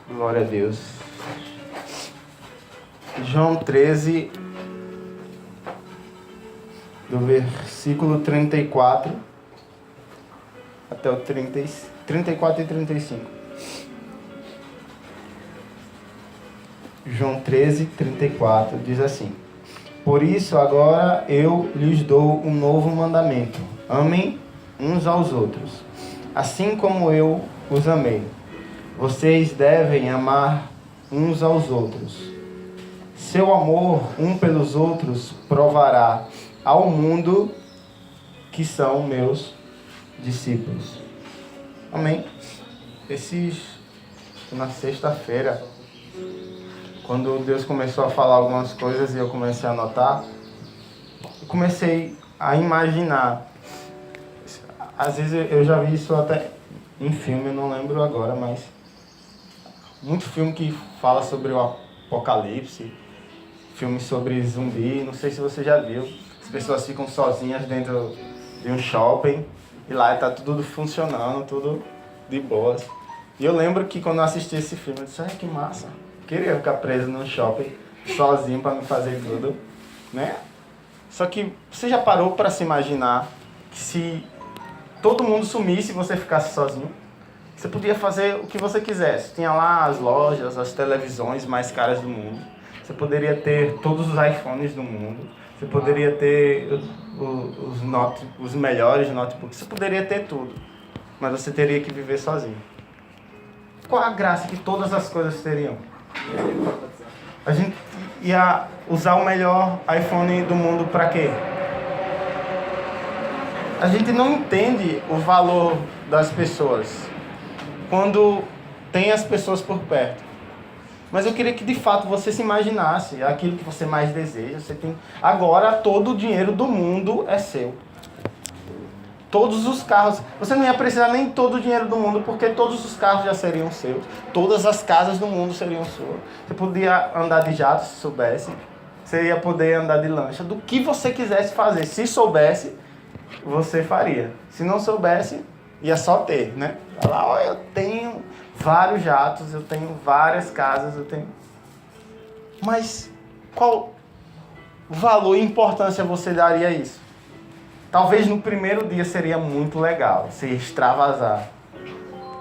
Glória a Deus. João 13, do versículo 34 até o 34 e 35. João 13, 34 diz assim: Por isso agora eu lhes dou um novo mandamento: amem uns aos outros, assim como eu os amei. Vocês devem amar uns aos outros. Seu amor um pelos outros provará ao mundo que são meus discípulos. Amém? Na sexta-feira, quando Deus começou a falar algumas coisas e eu comecei a anotar, eu comecei a imaginar. Às vezes eu já vi isso até em filme, eu não lembro agora, mas muito filme que fala sobre o apocalipse, filme sobre zumbi, não sei se você já viu. As pessoas ficam sozinhas dentro de um shopping e lá está tudo funcionando, tudo de boas. E eu lembro que quando eu assisti esse filme, eu disse, ai que massa, queria ficar preso num shopping sozinho para me fazer tudo, né? Só que você já parou para se imaginar que se todo mundo sumisse e você ficasse sozinho, você podia fazer o que você quisesse. Tinha lá as lojas, as televisões mais caras do mundo. Você poderia ter todos os iPhones do mundo. Você poderia ter os melhores notebooks. Você poderia ter tudo. Mas você teria que viver sozinho. Qual a graça que todas as coisas teriam? A gente ia usar o melhor iPhone do mundo para quê? A gente não entende o valor das pessoas quando tem as pessoas por perto. Mas eu queria que de fato você se imaginasse aquilo que você mais deseja. Você tem agora todo o dinheiro do mundo é seu. Todos os carros, você não ia precisar nem todo o dinheiro do mundo, porque todos os carros já seriam seus. Todas as casas do mundo seriam suas. Você podia andar de jato se soubesse. Você ia poder andar de lancha, do que você quisesse fazer. Se soubesse, você faria. Se não soubesse, ia só ter, né? Falar, ó, eu tenho vários jatos, eu tenho várias casas, eu tenho... Mas qual valor e importância você daria a isso? Talvez no primeiro dia seria muito legal, você extravasar.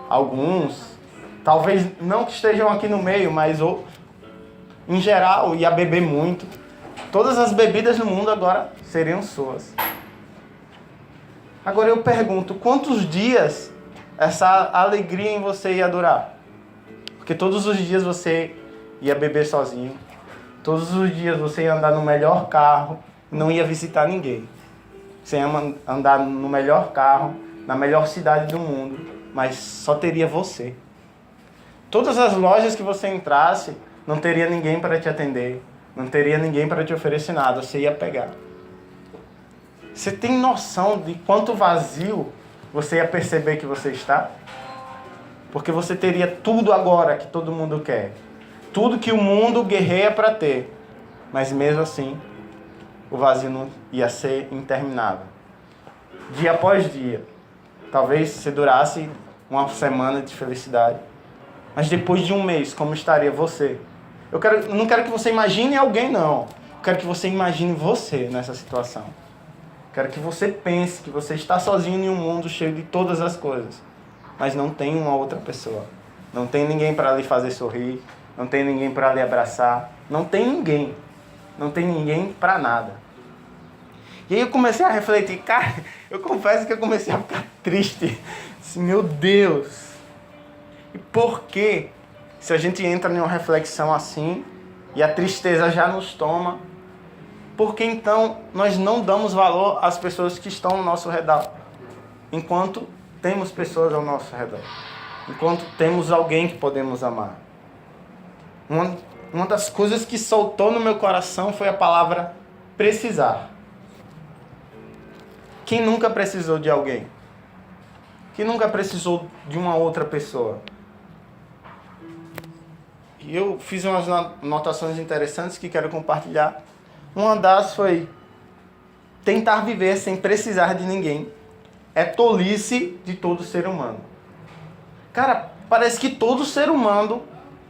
Alguns, talvez não que estejam aqui no meio, mas em geral, ia beber muito. Todas as bebidas no mundo agora seriam suas. Agora eu pergunto, quantos dias essa alegria em você ia durar? Porque todos os dias você ia beber sozinho. Todos os dias você ia andar no melhor carro e não ia visitar ninguém. Você ia andar no melhor carro, na melhor cidade do mundo, mas só teria você. Todas as lojas que você entrasse, não teria ninguém para te atender. Não teria ninguém para te oferecer nada, você ia pegar. Você tem noção de quanto vazio você ia perceber que você está? Porque você teria tudo agora que todo mundo quer. Tudo que o mundo guerreia para ter. Mas mesmo assim, o vazio não ia ser interminável. Dia após dia. Talvez você durasse uma semana de felicidade. Mas depois de um mês, como estaria você? Eu não quero que você imagine alguém, não. Eu quero que você imagine você nessa situação. Quero que você pense que você está sozinho em um mundo cheio de todas as coisas. Mas não tem uma outra pessoa. Não tem ninguém para lhe fazer sorrir. Não tem ninguém para lhe abraçar. Não tem ninguém. Não tem ninguém para nada. E aí eu comecei a refletir. Cara, eu confesso que eu comecei a ficar triste. Assim, meu Deus. E por quê? Se a gente entra em uma reflexão assim e a tristeza já nos toma, por que então nós não damos valor às pessoas que estão ao nosso redor? Enquanto temos pessoas ao nosso redor. Enquanto temos alguém que podemos amar. Uma das coisas que soltou no meu coração foi a palavra precisar. Quem nunca precisou de alguém? Quem nunca precisou de uma outra pessoa? E eu fiz umas anotações interessantes que quero compartilhar. Uma das foi: tentar viver sem precisar de ninguém é tolice de todo ser humano. Cara, parece que todo ser humano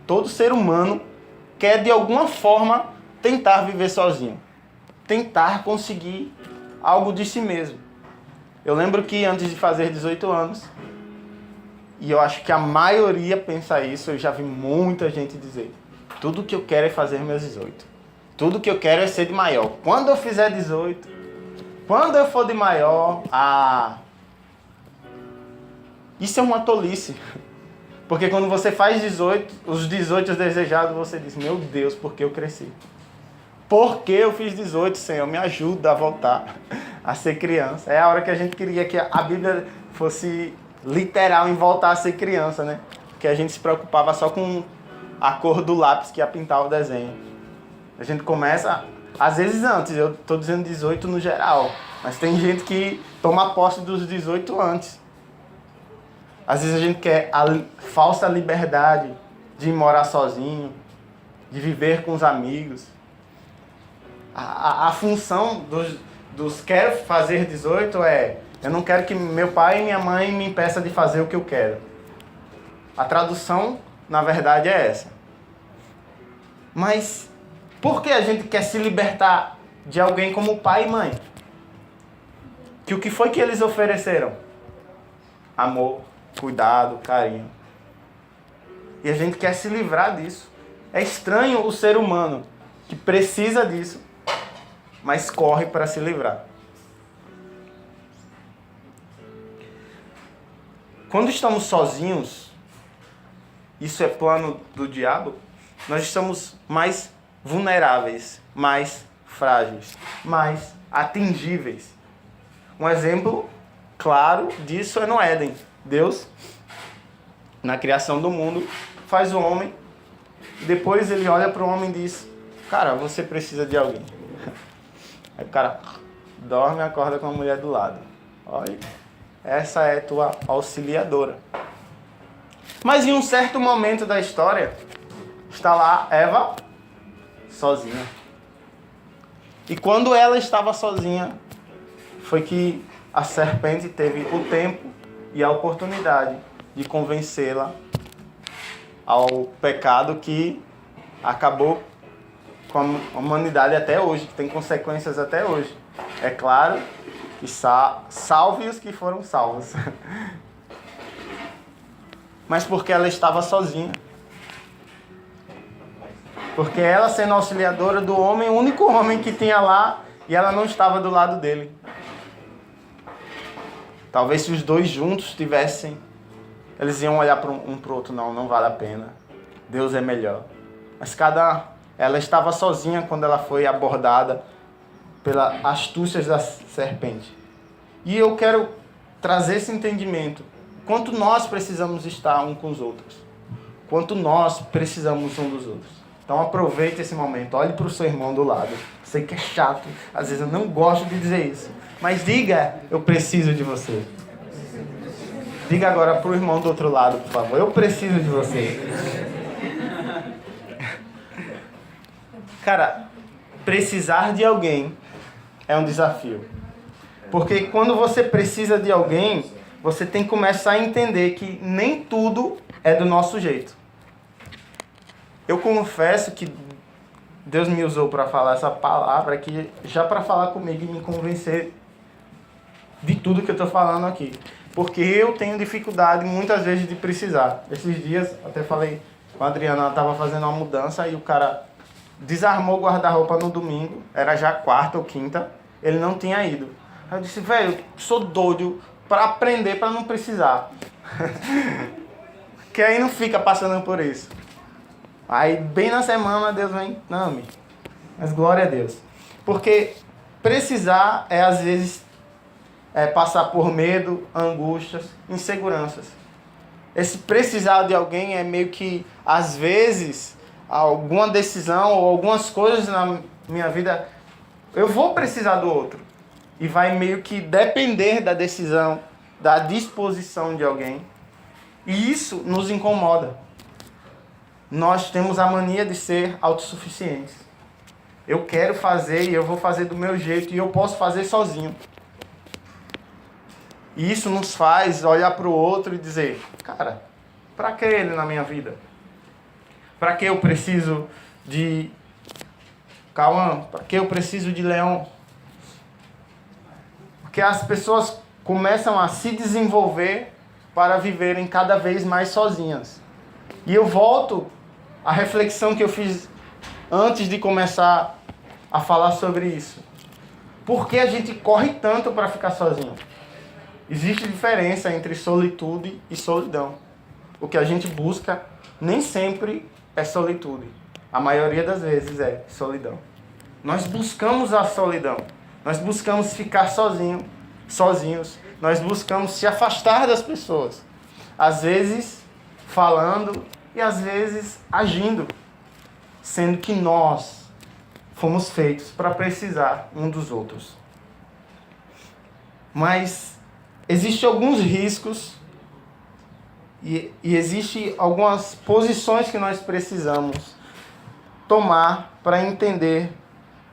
Todo ser humano quer de alguma forma tentar viver sozinho. Tentar conseguir algo de si mesmo. Eu lembro que antes de fazer 18 anos, e eu acho que a maioria pensa isso, eu já vi muita gente dizer: tudo que eu quero é fazer meus 18. Tudo que eu quero é ser de maior. Quando eu fizer 18, quando eu for de maior, isso é uma tolice. Porque quando você faz 18, os 18 desejados, você diz: meu Deus, por que eu cresci? Por que eu fiz 18, Senhor? Me ajuda a voltar a ser criança. É a hora que a gente queria que a Bíblia fosse literal em voltar a ser criança, né? Porque a gente se preocupava só com a cor do lápis que ia pintar o desenho. A gente começa, às vezes antes, eu estou dizendo 18 no geral, mas tem gente que toma posse dos 18 antes. Às vezes a gente quer a falsa liberdade de morar sozinho, de viver com os amigos. A função dos quero fazer 18 é: eu não quero que meu pai e minha mãe me impeçam de fazer o que eu quero. A tradução, na verdade, é essa. Mas por que a gente quer se libertar de alguém como pai e mãe? Que o que foi que eles ofereceram? Amor, cuidado, carinho. E a gente quer se livrar disso. É estranho o ser humano que precisa disso, mas corre para se livrar. Quando estamos sozinhos, isso é plano do diabo, nós estamos mais vulneráveis, mais frágeis, mais atingíveis. Um exemplo claro disso é no Éden. Deus, na criação do mundo, faz o homem. Depois ele olha para o homem e diz: cara, você precisa de alguém. Aí o cara dorme e acorda com a mulher do lado. Olha, essa é tua auxiliadora. Mas em um certo momento da história, está lá Eva sozinha. E quando ela estava sozinha, foi que a serpente teve o tempo e a oportunidade de convencê-la ao pecado que acabou com a humanidade até hoje, que tem consequências até hoje. É claro que salve os que foram salvos. Mas porque ela estava sozinha. Porque ela, sendo auxiliadora do homem, o único homem que tinha lá, e ela não estava do lado dele. Talvez se os dois juntos tivessem, eles iam olhar um para o outro: não vale a pena. Deus é melhor. Mas ela estava sozinha quando ela foi abordada pelas astúcias da serpente. E eu quero trazer esse entendimento. Quanto nós precisamos estar um com os outros. Quanto nós precisamos um dos outros. Então aproveite esse momento. Olhe para o seu irmão do lado. Sei que é chato. Às vezes eu não gosto de dizer isso. Mas diga: eu preciso de você. Diga agora para o irmão do outro lado, por favor: eu preciso de você. Cara, precisar de alguém é um desafio. Porque quando você precisa de alguém, você tem que começar a entender que nem tudo é do nosso jeito. Eu confesso que Deus me usou para falar essa palavra aqui, já para falar comigo e me convencer de tudo que eu estou falando aqui. Porque eu tenho dificuldade muitas vezes de precisar. Esses dias, até falei com a Adriana, ela estava fazendo uma mudança e o cara desarmou o guarda-roupa no domingo, era já quarta ou quinta, ele não tinha ido. Aí eu disse: velho, sou doido para aprender para não precisar. Que aí não fica passando por isso. Aí bem na semana Deus vem: não, mas glória a Deus. Porque precisar é às vezes passar por medo, angústias, inseguranças. Esse precisar de alguém é meio que, às vezes, alguma decisão ou algumas coisas na minha vida, eu vou precisar do outro. E vai meio que depender da decisão, da disposição de alguém. E isso nos incomoda. Nós temos a mania de ser autossuficientes. Eu quero fazer e eu vou fazer do meu jeito e eu posso fazer sozinho. E isso nos faz olhar para o outro e dizer: cara, para que ele na minha vida? Para que eu preciso de Cauã? Para que eu preciso de Leão? Porque as pessoas começam a se desenvolver para viverem cada vez mais sozinhas. E eu volto à reflexão que eu fiz antes de começar a falar sobre isso. Por que a gente corre tanto para ficar sozinho? Existe diferença entre solitude e solidão. O que a gente busca nem sempre é solitude. A maioria das vezes é solidão. Nós buscamos a solidão. Nós buscamos ficar sozinhos. Nós buscamos se afastar das pessoas. Às vezes falando e às vezes agindo. Sendo que nós fomos feitos para precisar um dos outros. Mas existem alguns riscos e existem algumas posições que nós precisamos tomar para entender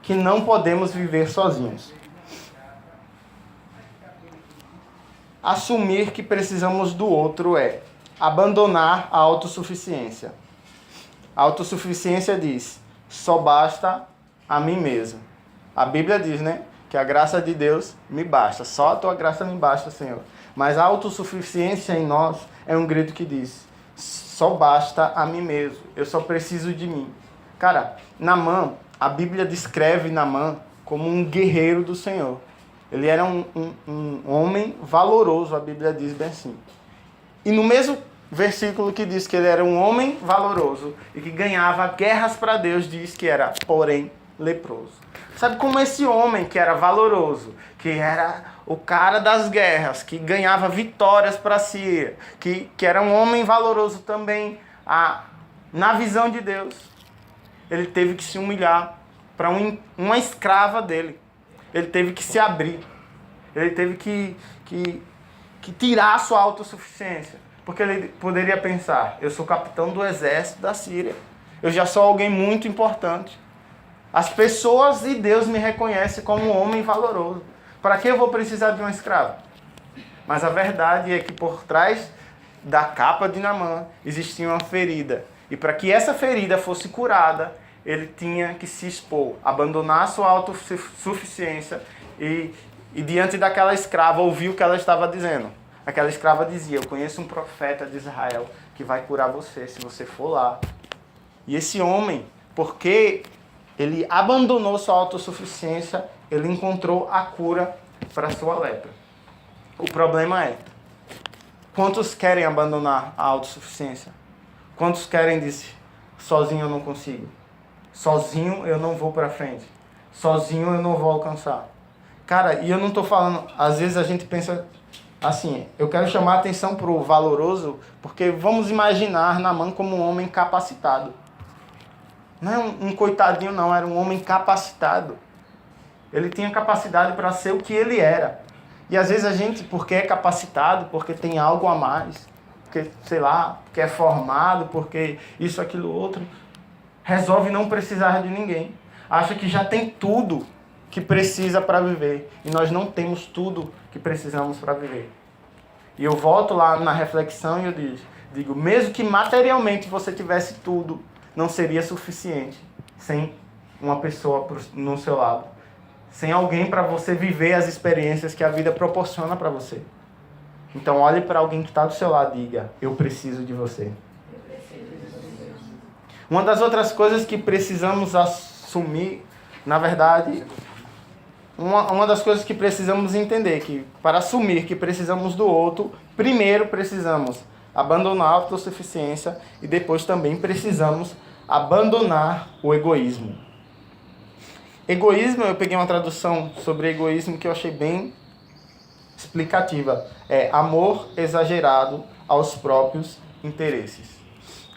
que não podemos viver sozinhos. Assumir que precisamos do outro é abandonar a autossuficiência. A autossuficiência diz: só basta a mim mesmo. A Bíblia diz, né? Que a graça de Deus me basta. Só a tua graça me basta, Senhor. Mas a autossuficiência em nós é um grito que diz: só basta a mim mesmo. Eu só preciso de mim. Cara, Naamã, a Bíblia descreve Naamã como um guerreiro do Senhor. Ele era um homem valoroso, a Bíblia diz bem assim. E no mesmo versículo que diz que ele era um homem valoroso e que ganhava guerras para Deus, diz que era, porém, leproso. Sabe como esse homem que era valoroso, que era o cara das guerras, que ganhava vitórias para si, que era um homem valoroso também na visão de Deus, ele teve que se humilhar para uma escrava dele. Ele teve que se abrir. Ele teve que tirar a sua autossuficiência. Porque ele poderia pensar: eu sou capitão do exército da Síria. Eu já sou alguém muito importante. As pessoas e Deus me reconhecem como um homem valoroso. Para que eu vou precisar de uma escrava? Mas a verdade é que por trás da capa de Naamã existia uma ferida. E para que essa ferida fosse curada, ele tinha que se expor, abandonar a sua autossuficiência e diante daquela escrava ouvir o que ela estava dizendo. Aquela escrava dizia: eu conheço um profeta de Israel que vai curar você se você for lá. E esse homem, porque ele abandonou sua autossuficiência, ele encontrou a cura para sua lepra. O problema é: quantos querem abandonar a autossuficiência? Quantos querem dizer: sozinho eu não consigo? Sozinho eu não vou para frente. Sozinho eu não vou alcançar. Cara, e eu não estou falando... Às vezes a gente pensa assim, eu quero chamar a atenção para o valoroso, porque vamos imaginar Naamã como um homem capacitado. Não é um coitadinho não, era um homem capacitado. Ele tinha capacidade para ser o que ele era. E às vezes a gente, porque é capacitado, porque tem algo a mais, porque, sei lá, porque é formado, porque isso, aquilo, outro... resolve não precisar de ninguém. Acha que já tem tudo que precisa para viver. E nós não temos tudo que precisamos para viver. E eu volto lá na reflexão e eu digo, mesmo que materialmente você tivesse tudo, não seria suficiente sem uma pessoa no seu lado. Sem alguém para você viver as experiências que a vida proporciona para você. Então olhe para alguém que está do seu lado e diga: eu preciso de você. Uma das outras coisas que precisamos assumir, na verdade, uma das coisas que precisamos entender, que para assumir que precisamos do outro, primeiro precisamos abandonar a autossuficiência e depois também precisamos abandonar o egoísmo. Egoísmo, eu peguei uma tradução sobre egoísmo que eu achei bem explicativa. É amor exagerado aos próprios interesses.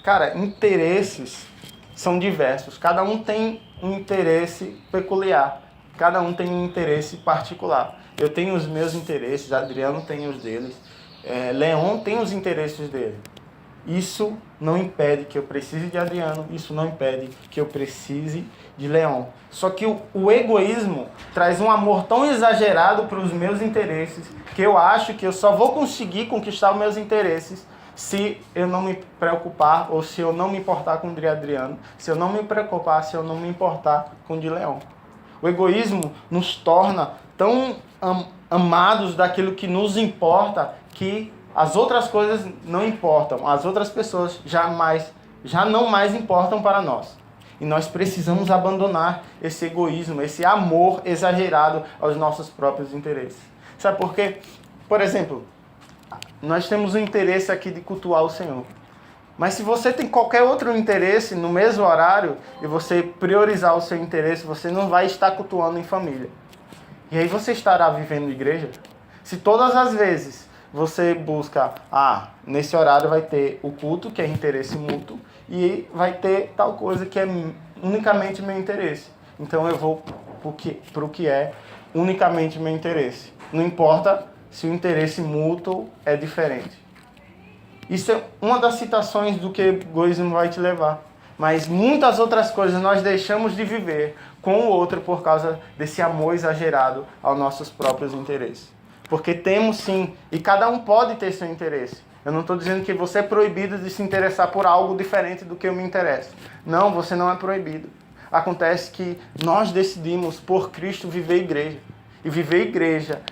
Cara, interesses são diversos. Cada um tem um interesse peculiar. Cada um tem um interesse particular. Eu tenho os meus interesses, Adriano tem os deles, Leon tem os interesses dele. Isso não impede que eu precise de Adriano, isso não impede que eu precise de Leon. Só que o egoísmo traz um amor tão exagerado para os meus interesses que eu acho que eu só vou conseguir conquistar os meus interesses se eu não me preocupar ou se eu não me importar com o de Adriano, se eu não me preocupar, se eu não me importar com o de Leão. O egoísmo nos torna tão amados daquilo que nos importa que as outras coisas não importam, as outras pessoas já não mais importam para nós. E nós precisamos abandonar esse egoísmo, esse amor exagerado aos nossos próprios interesses. Sabe por quê? Por exemplo, nós temos o interesse aqui de cultuar o Senhor. Mas se você tem qualquer outro interesse no mesmo horário e você priorizar o seu interesse, você não vai estar cultuando em família. E aí você estará vivendo igreja? Se todas as vezes você busca, nesse horário vai ter o culto, que é interesse mútuo, e vai ter tal coisa que é unicamente meu interesse. Então eu vou para o que é unicamente meu interesse. Não importa se o interesse mútuo é diferente. Isso é uma das citações do que o egoísmo vai te levar. Mas muitas outras coisas nós deixamos de viver com o outro por causa desse amor exagerado aos nossos próprios interesses. Porque temos sim, e cada um pode ter seu interesse. Eu não estou dizendo que você é proibido de se interessar por algo diferente do que eu me interesso. Não, você não é proibido. Acontece que nós decidimos, por Cristo, viver igreja. E viver igreja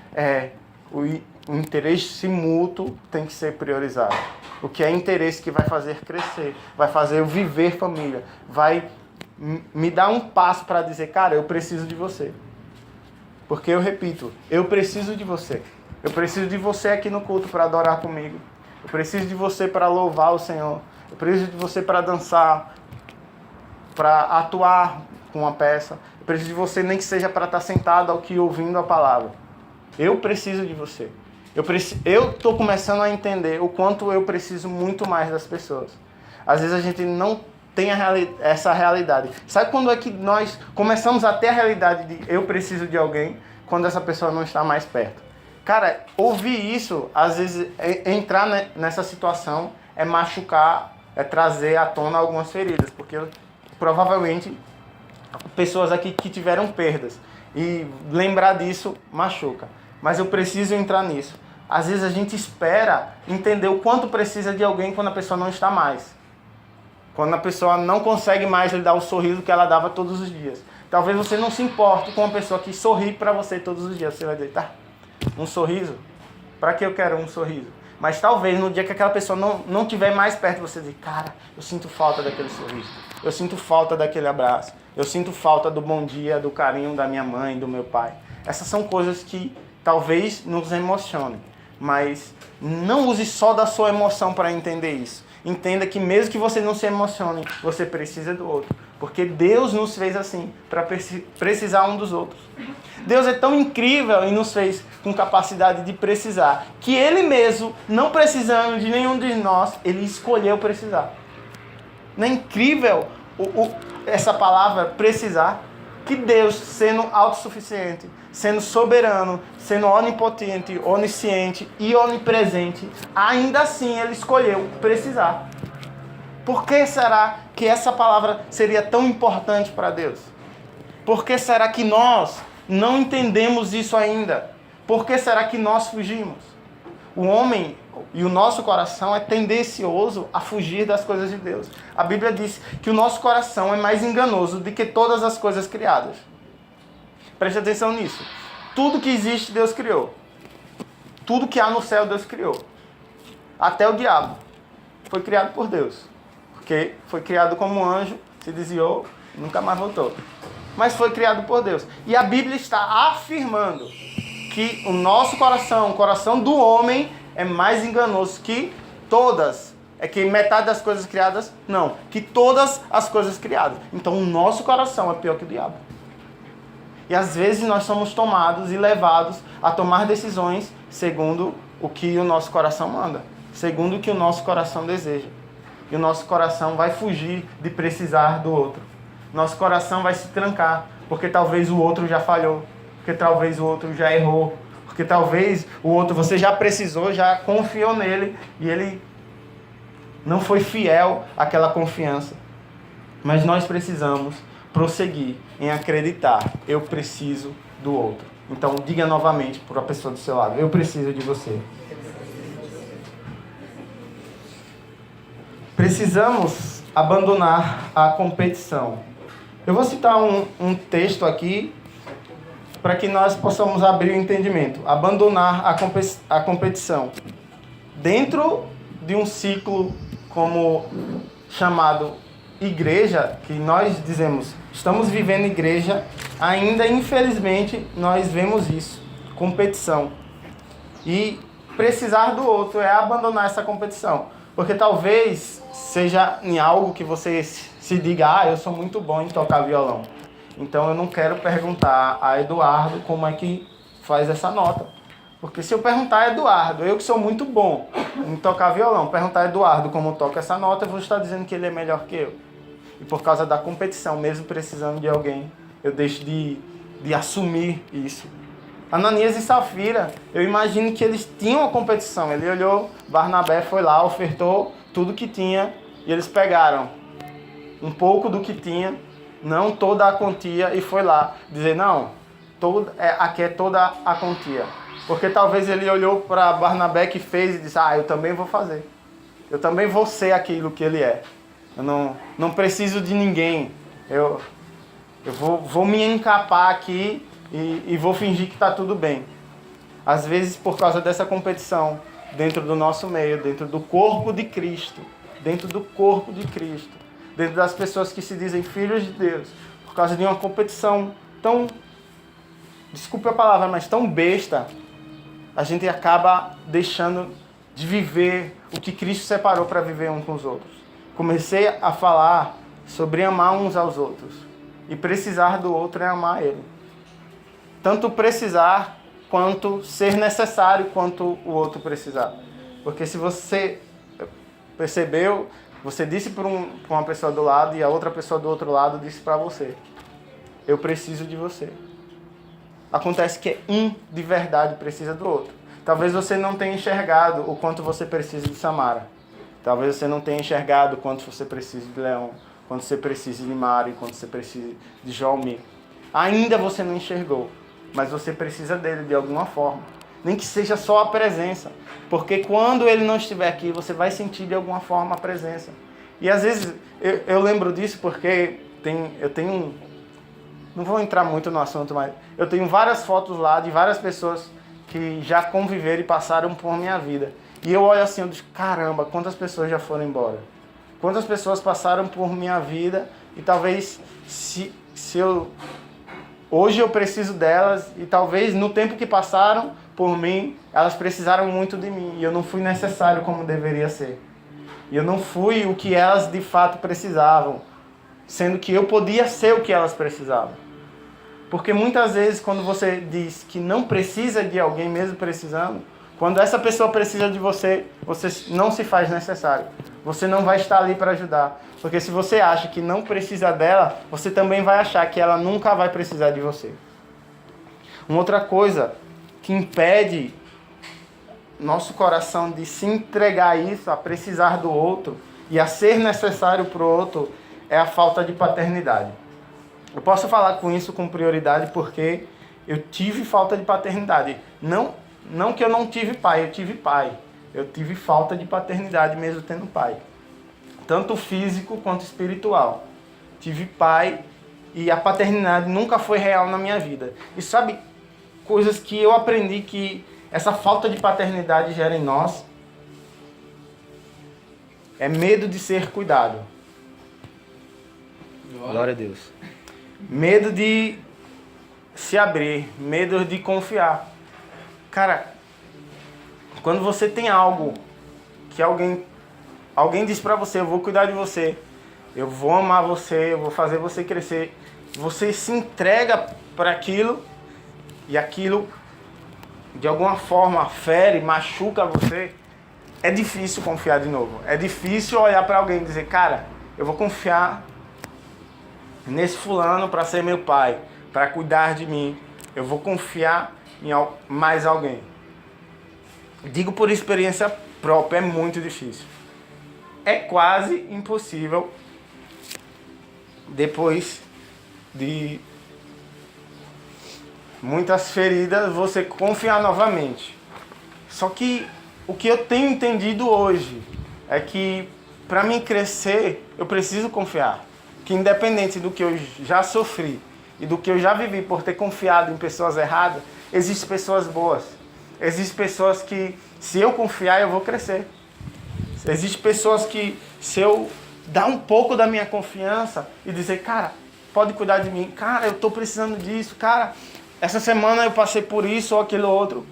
o interesse mútuo tem que ser priorizado. O que é interesse que vai fazer crescer, vai fazer eu viver família, vai me dar um passo para dizer, cara, eu preciso de você. Porque eu repito, eu preciso de você. Eu preciso de você aqui no culto para adorar comigo. Eu preciso de você para louvar o Senhor. Eu preciso de você para dançar, para atuar com uma peça. Eu preciso de você nem que seja para estar sentado aqui ouvindo a palavra. Eu preciso de você. Eu estou começando a entender o quanto eu preciso muito mais das pessoas. Às vezes a gente não tem essa realidade. Sabe quando é que nós começamos a ter a realidade de eu preciso de alguém? Quando essa pessoa não está mais perto. Cara, ouvir isso, às vezes entrar nessa situação é machucar, é trazer à tona algumas feridas. Porque provavelmente pessoas aqui que tiveram perdas. E lembrar disso machuca. Mas eu preciso entrar nisso. Às vezes a gente espera entender o quanto precisa de alguém quando a pessoa não está mais. Quando a pessoa não consegue mais lhe dar o sorriso que ela dava todos os dias. Talvez você não se importe com uma pessoa que sorri para você todos os dias. Você vai dizer, tá, um sorriso? Para que eu quero um sorriso? Mas talvez no dia que aquela pessoa não estiver mais perto, você diz, cara, eu sinto falta daquele sorriso. Eu sinto falta daquele abraço. Eu sinto falta do bom dia, do carinho da minha mãe, do meu pai. Essas são coisas que talvez nos emocionem. Mas não use só da sua emoção para entender isso. Entenda que mesmo que você não se emocione, você precisa do outro. Porque Deus nos fez assim, para precisar um dos outros. Deus é tão incrível e nos fez com capacidade de precisar, que Ele mesmo, não precisando de nenhum de nós, Ele escolheu precisar. Não é incrível essa palavra precisar? Que Deus, sendo autossuficiente, sendo soberano, sendo onipotente, onisciente e onipresente, ainda assim Ele escolheu precisar. Por que será que essa palavra seria tão importante para Deus? Por que será que nós não entendemos isso ainda? Por que será que nós fugimos? O homem e o nosso coração é tendencioso a fugir das coisas de Deus. A Bíblia diz que o nosso coração é mais enganoso do que todas as coisas criadas. Preste atenção nisso. Tudo que existe, Deus criou. Tudo que há no céu, Deus criou. Até o diabo foi criado por Deus. Porque foi criado como um anjo, se desviou e nunca mais voltou. Mas foi criado por Deus. E a Bíblia está afirmando que o nosso coração, o coração do homem, é mais enganoso que todas. É que metade das coisas criadas, não. Que todas as coisas criadas. Então o nosso coração é pior que o diabo. E às vezes nós somos tomados e levados a tomar decisões segundo o que o nosso coração manda. Segundo o que o nosso coração deseja. E o nosso coração vai fugir de precisar do outro. Nosso coração vai se trancar, porque talvez o outro já falhou. Porque talvez o outro já errou. Porque talvez o outro você já precisou, já confiou nele e ele não foi fiel àquela confiança. Mas nós precisamos prosseguir em acreditar. Eu preciso do outro. Então diga novamente para a pessoa do seu lado. Eu preciso de você. precisamos abandonar a competição. Eu vou citar um texto aqui para que nós possamos abrir o entendimento. Abandonar a competição. Dentro de um ciclo como chamado igreja, que nós dizemos, estamos vivendo igreja, ainda infelizmente nós vemos isso, competição. E precisar do outro é abandonar essa competição. Porque talvez seja em algo que você se diga, eu sou muito bom em tocar violão. Então eu não quero perguntar a Eduardo como é que faz essa nota. Porque se eu perguntar a Eduardo, eu que sou muito bom em tocar violão, perguntar a Eduardo como toca essa nota, eu vou estar dizendo que ele é melhor que eu. E por causa da competição, mesmo precisando de alguém, eu deixo de assumir isso. Ananias e Safira, eu imagino que eles tinham uma competição. Ele olhou, Barnabé foi lá, ofertou tudo que tinha e eles pegaram um pouco do que tinha, não toda a quantia, e foi lá dizer, não, aqui é toda a quantia. Porque talvez ele olhou para Barnabé que fez e disse, eu também vou fazer. Eu também vou ser aquilo que ele é. Eu não preciso de ninguém. Eu vou me encapar aqui e vou fingir que está tudo bem. Às vezes, por causa dessa competição, dentro do nosso meio, dentro do corpo de Cristo, dentro das pessoas que se dizem filhos de Deus, por causa de uma competição tão, desculpe a palavra, mas tão besta, a gente acaba deixando de viver o que Cristo separou para viver uns com os outros. Comecei a falar sobre amar uns aos outros. E precisar do outro é amar ele. Tanto precisar, quanto ser necessário, quanto o outro precisar. Porque se você percebeu, você disse para uma pessoa do lado e a outra pessoa do outro lado disse para você, eu preciso de você. Acontece que um de verdade precisa do outro. Talvez você não tenha enxergado o quanto você precisa de Samara. Talvez você não tenha enxergado o quanto você precisa de Leão, quanto você precisa de Mari, quanto você precisa de Joalmir. Ainda você não enxergou, mas você precisa dele de alguma forma. Nem que seja só a presença. Porque quando ele não estiver aqui, você vai sentir de alguma forma a presença. E às vezes eu lembro disso porque eu tenho... Não vou entrar muito no assunto, mas eu tenho várias fotos lá de várias pessoas que já conviveram e passaram por minha vida. E eu olho assim, eu digo, caramba, quantas pessoas já foram embora? Quantas pessoas passaram por minha vida e talvez hoje eu preciso delas e talvez no tempo que passaram por mim, elas precisaram muito de mim e eu não fui necessário como deveria ser. E eu não fui o que elas de fato precisavam, sendo que eu podia ser o que elas precisavam. Porque muitas vezes quando você diz que não precisa de alguém mesmo precisando, quando essa pessoa precisa de você, você não se faz necessário. Você não vai estar ali para ajudar. Porque se você acha que não precisa dela, você também vai achar que ela nunca vai precisar de você. Uma outra coisa que impede nosso coração de se entregar a isso, a precisar do outro e a ser necessário para o outro, é a falta de paternidade. Eu posso falar com isso com prioridade porque eu tive falta de paternidade. Não que eu não tive pai, eu tive pai. Eu tive falta de paternidade mesmo tendo pai. Tanto físico quanto espiritual. Tive pai e a paternidade nunca foi real na minha vida. E sabe, coisas que eu aprendi que essa falta de paternidade gera em nós é medo de ser cuidado. Glória a Deus. Medo de se abrir, medo de confiar. Cara, quando você tem algo que alguém diz pra você, eu vou cuidar de você, eu vou amar você, eu vou fazer você crescer, você se entrega para aquilo e aquilo de alguma forma fere, machuca você, é difícil confiar de novo. É difícil olhar para alguém e dizer, cara, eu vou confiar nesse fulano para ser meu pai, para cuidar de mim, eu vou confiar em mais alguém. Digo por experiência própria, é muito difícil. É quase impossível, depois de muitas feridas, você confiar novamente. Só que o que eu tenho entendido hoje é que para mim crescer, eu preciso confiar. Que independente do que eu já sofri e do que eu já vivi por ter confiado em pessoas erradas, existem pessoas boas. Existem pessoas que, se eu confiar, eu vou crescer. Existem pessoas que, se eu dar um pouco da minha confiança e dizer, cara, pode cuidar de mim. Cara, eu estou precisando disso. Cara, essa semana eu passei por isso ou aquilo outro.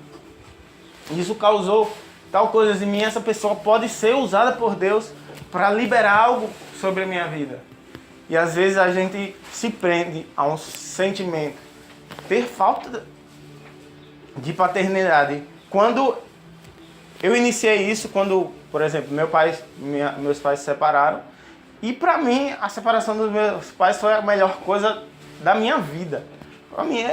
Isso causou tal coisa em mim. Essa pessoa pode ser usada por Deus para liberar algo sobre a minha vida. E às vezes a gente se prende a um sentimento. Ter falta de paternidade. Quando eu iniciei isso, quando, por exemplo, meus pais se separaram. E para mim, a separação dos meus pais foi a melhor coisa da minha vida. Para mim,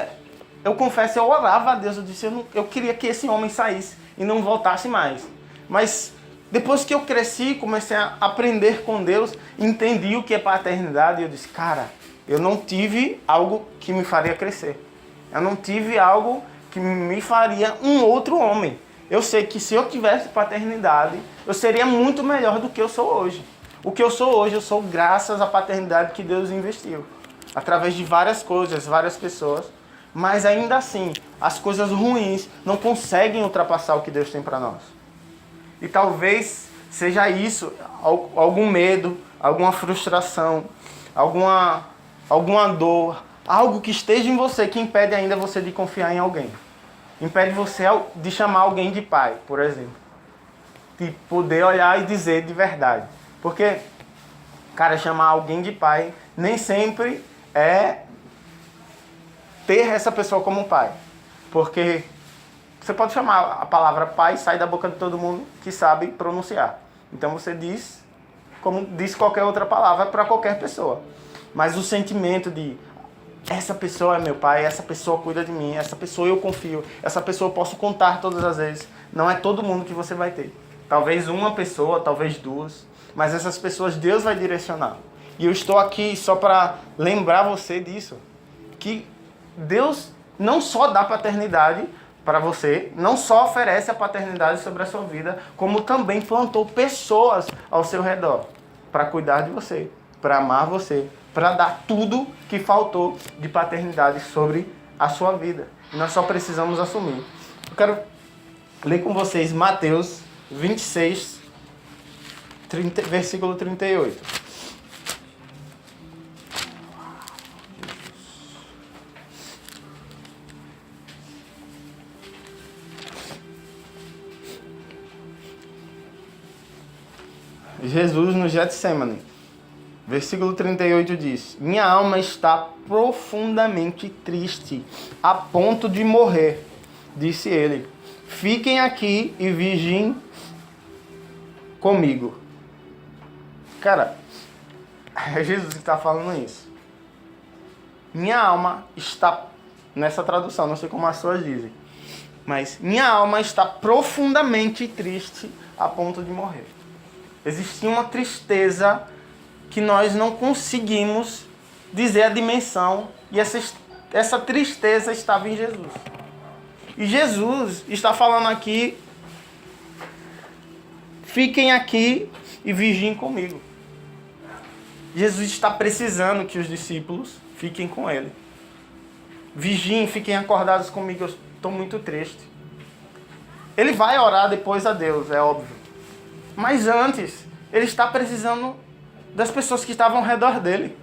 eu confesso, eu orava a Deus, eu disse, eu queria que esse homem saísse e não voltasse mais. Mas depois que eu cresci, comecei a aprender com Deus, entendi o que é paternidade, e eu disse, cara, eu não tive algo que me faria crescer. Eu não tive algo que me faria um outro homem. Eu sei que se eu tivesse paternidade, eu seria muito melhor do que eu sou hoje. O que eu sou hoje, eu sou graças à paternidade que Deus investiu. Através de várias coisas, várias pessoas. Mas ainda assim, as coisas ruins não conseguem ultrapassar o que Deus tem para nós. E talvez seja isso, algum medo, alguma frustração, alguma dor, algo que esteja em você que impede ainda você de confiar em alguém. Impede você de chamar alguém de pai, por exemplo. De poder olhar e dizer de verdade. Porque, cara, chamar alguém de pai nem sempre é ter essa pessoa como pai. Porque você pode chamar a palavra pai, sai da boca de todo mundo que sabe pronunciar. Então você diz, como diz qualquer outra palavra para qualquer pessoa. Mas o sentimento de essa pessoa é meu pai, essa pessoa cuida de mim, essa pessoa eu confio, essa pessoa eu posso contar todas as vezes. Não é todo mundo que você vai ter. Talvez uma pessoa, talvez duas. Mas essas pessoas Deus vai direcionar. E eu estou aqui só para lembrar você disso. Que Deus não só dá paternidade para você, não só oferece a paternidade sobre a sua vida, como também plantou pessoas ao seu redor para cuidar de você, para amar você, para dar tudo que faltou de paternidade sobre a sua vida. E nós só precisamos assumir. Eu quero ler com vocês Mateus 26, versículo 38. Jesus no Getsemane. Versículo 38 diz: minha alma está profundamente triste, a ponto de morrer. Disse ele: fiquem aqui e vigiem comigo. Cara, é Jesus que está falando isso. Minha alma está, nessa tradução, não sei como as suas dizem, mas minha alma está profundamente triste a ponto de morrer. Existia uma tristeza que nós não conseguimos dizer a dimensão, e essa tristeza estava em Jesus. E Jesus está falando aqui: fiquem aqui e vigiem comigo. Jesus está precisando que os discípulos fiquem com ele. Vigiem, fiquem acordados comigo, eu estou muito triste. Ele vai orar depois a Deus, é óbvio. Mas antes, ele está precisando das pessoas que estavam ao redor dele.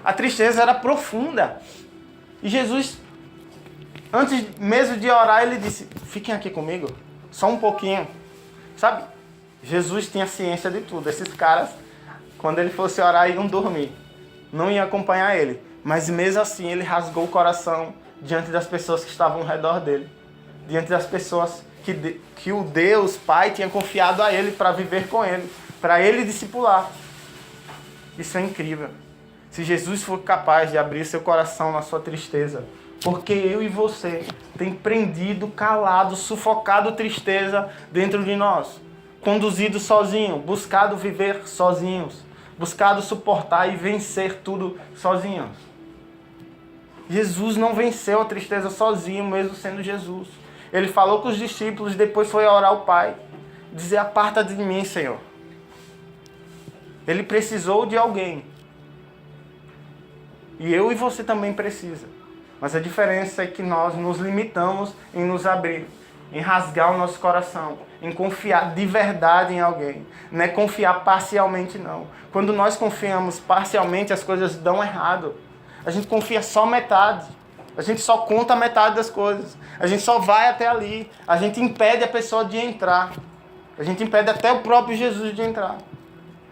A tristeza era profunda. E Jesus, antes mesmo de orar, ele disse: fiquem aqui comigo, só um pouquinho. Sabe, Jesus tinha ciência de tudo. Esses caras, quando ele fosse orar, iam dormir, não iam acompanhar ele. Mas mesmo assim, ele rasgou o coração diante das pessoas que estavam ao redor dele. Diante das pessoas que o Deus Pai tinha confiado a ele para viver com ele, para ele discipular. Isso é incrível. Se Jesus for capaz de abrir seu coração na sua tristeza, porque eu e você tem prendido, calado, sufocado tristeza dentro de nós, conduzido sozinho, buscado viver sozinhos, buscado suportar e vencer tudo sozinhos. Jesus não venceu a tristeza sozinho, mesmo sendo Jesus. Ele falou com os discípulos e depois foi orar ao Pai, dizer: aparta de mim, Senhor. Ele precisou de alguém. E eu e você também precisa. Mas a diferença é que nós nos limitamos em nos abrir, em rasgar o nosso coração, em confiar de verdade em alguém. Não é confiar parcialmente, não. Quando nós confiamos parcialmente, as coisas dão errado. A gente confia só metade. A gente só conta metade das coisas. A gente só vai até ali. A gente impede a pessoa de entrar. A gente impede até o próprio Jesus de entrar.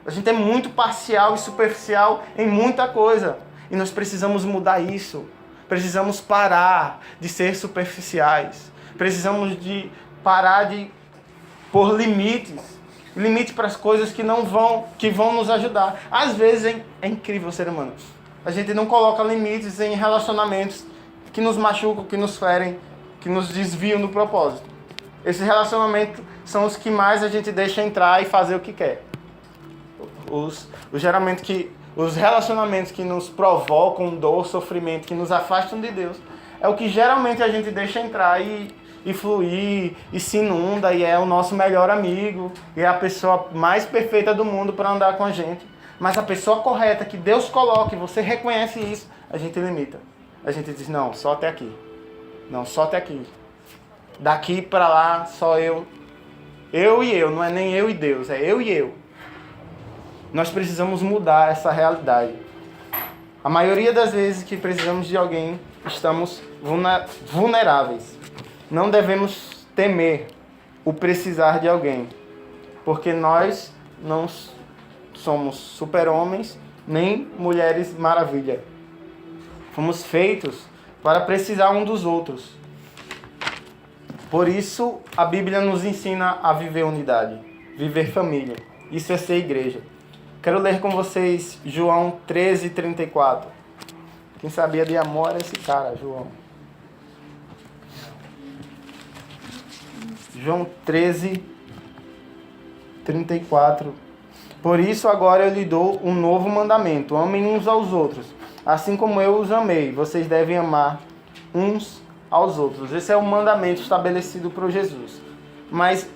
A gente é muito parcial e superficial em muita coisa. E nós precisamos mudar isso. Precisamos parar de ser superficiais. Precisamos de parar de pôr limites. Limites para as coisas que vão nos ajudar. Às vezes é incrível, ser humano. A gente não coloca limites em relacionamentos que nos machucam, que nos ferem, que nos desviam do propósito. Esses relacionamentos são os que mais a gente deixa entrar e fazer o que quer. Os relacionamentos que nos provocam dor, sofrimento, que nos afastam de Deus, é o que geralmente a gente deixa entrar e fluir, e se inunda, e é o nosso melhor amigo, e é a pessoa mais perfeita do mundo para andar com a gente. Mas a pessoa correta que Deus coloca, e você reconhece isso, a gente limita. A gente diz, não, só até aqui. Não, só até aqui. Daqui para lá, só eu. Eu e eu, não é nem eu e Deus, é eu e eu. Nós precisamos mudar essa realidade. A maioria das vezes que precisamos de alguém, estamos vulneráveis. Não devemos temer o precisar de alguém, porque nós não somos super-homens nem mulheres maravilha. Fomos feitos para precisar um dos outros. Por isso, a Bíblia nos ensina a viver unidade, viver família. Isso é ser igreja. Quero ler com vocês João 13:34. Quem sabia de amor era esse cara, João. João 13:34. Por isso agora eu lhe dou um novo mandamento. Amem uns aos outros. Assim como eu os amei, vocês devem amar uns aos outros. Esse é o mandamento estabelecido por Jesus. Mas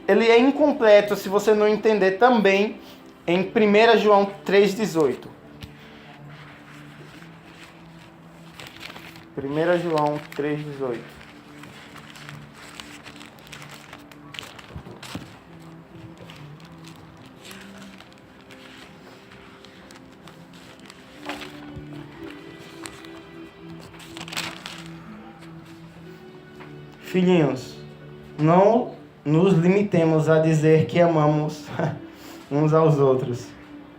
ele é incompleto se você não entender também em 1 João 3,18. 1 João 3,18. Filhinhos, não nos limitemos a dizer que amamos uns aos outros.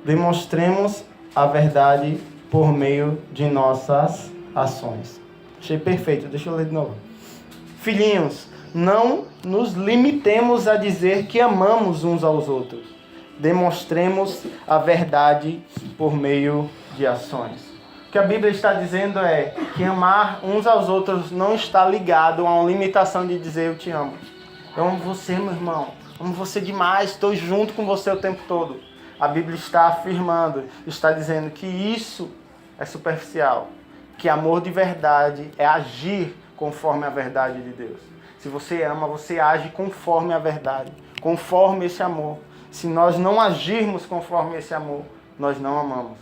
Demonstremos a verdade por meio de nossas ações. Achei perfeito, deixa eu ler de novo. Filhinhos, não nos limitemos a dizer que amamos uns aos outros. Demonstremos a verdade por meio de ações. O que a Bíblia está dizendo é que amar uns aos outros não está ligado a uma limitação de dizer eu te amo. Eu amo você, meu irmão. Amo você demais, estou junto com você o tempo todo. A Bíblia está afirmando, está dizendo que isso é superficial. Que amor de verdade é agir conforme a verdade de Deus. Se você ama, você age conforme a verdade, conforme esse amor. Se nós não agirmos conforme esse amor, nós não amamos.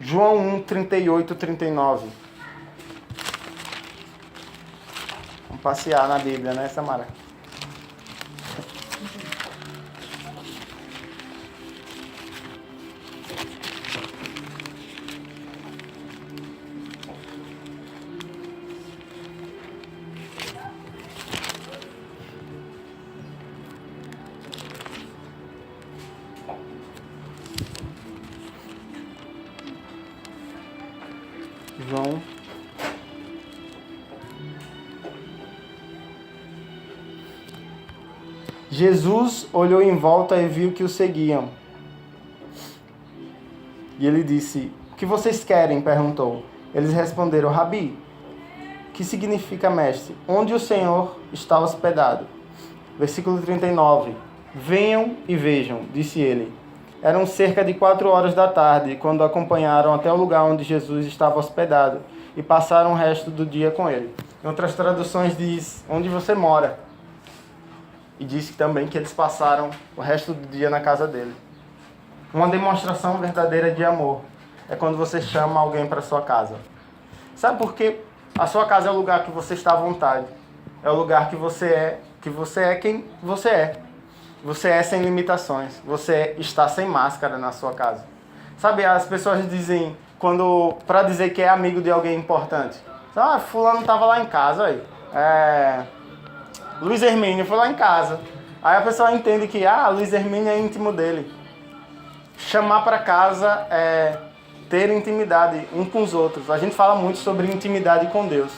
João 1, 38, 39. Vamos passear na Bíblia, né, Samara? João. Jesus olhou em volta e viu que o seguiam. E ele disse, o que vocês querem? Perguntou. Eles responderam, Rabi, que significa mestre? Onde o Senhor está hospedado? Versículo 39. Venham e vejam, disse ele. Eram cerca de 4 horas da tarde, quando acompanharam até o lugar onde Jesus estava hospedado e passaram o resto do dia com ele. Em outras traduções diz, onde você mora. E disse também que eles passaram o resto do dia na casa dele. Uma demonstração verdadeira de amor é quando você chama alguém para sua casa. Sabe por quê? A sua casa é o lugar que você está à vontade. É o lugar que você é quem você é. Você é sem limitações. Você está sem máscara na sua casa. Sabe, as pessoas dizem, para dizer que é amigo de alguém importante. Ah, fulano estava lá em casa, aí. Luiz Hermínio foi lá em casa. Aí a pessoa entende que, Luiz Hermínio é íntimo dele. Chamar para casa é ter intimidade um com os outros. A gente fala muito sobre intimidade com Deus.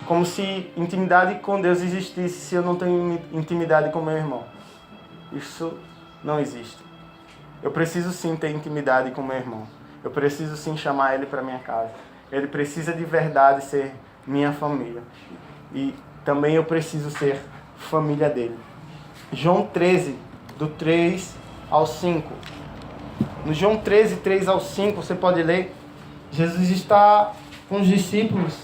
Como se intimidade com Deus existisse se eu não tenho intimidade com meu irmão. Isso não existe. Eu preciso sim ter intimidade com meu irmão. Eu preciso sim chamar ele para minha casa. Ele precisa de verdade ser minha família. E também eu preciso ser família dele. João 13, do 3 ao 5. No João 13, 3 ao 5, você pode ler. Jesus está com os discípulos.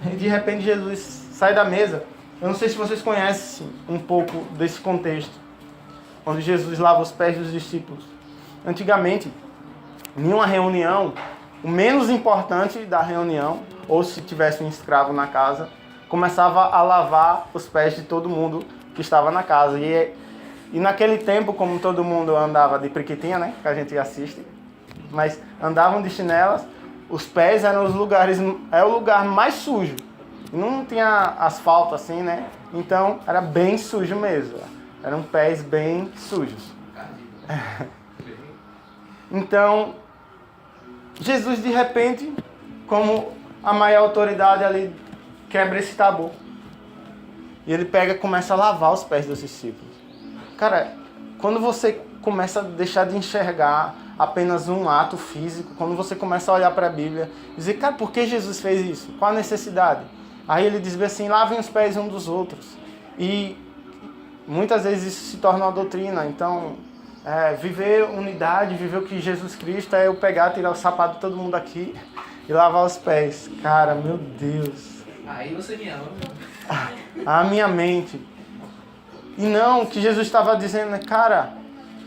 E de repente Jesus sai da mesa. Eu não sei se vocês conhecem um pouco desse contexto, onde Jesus lava os pés dos discípulos. Antigamente, em uma reunião, o menos importante da reunião, ou se tivesse um escravo na casa, começava a lavar os pés de todo mundo que estava na casa. E naquele tempo, como todo mundo andava de priquitinha, né, que a gente assiste, mas andavam de chinelas, os pés eram o lugar mais sujo. Não tinha asfalto assim, né? Então era bem sujo mesmo. Eram pés bem sujos. Então, Jesus de repente, como a maior autoridade ali, quebra esse tabu. E ele pega e começa a lavar os pés dos discípulos. Cara, quando você começa a deixar de enxergar apenas um ato físico, quando você começa a olhar para a Bíblia, dizer, cara, por que Jesus fez isso? Qual a necessidade? Aí ele diz assim, lavem os pés uns dos outros. E muitas vezes isso se torna uma doutrina. Então, viver unidade, viver o que Jesus Cristo é eu pegar, tirar o sapato de todo mundo aqui e lavar os pés. Cara, meu Deus. Aí você me ama. A minha mente. E não, o que Jesus estava dizendo é, cara,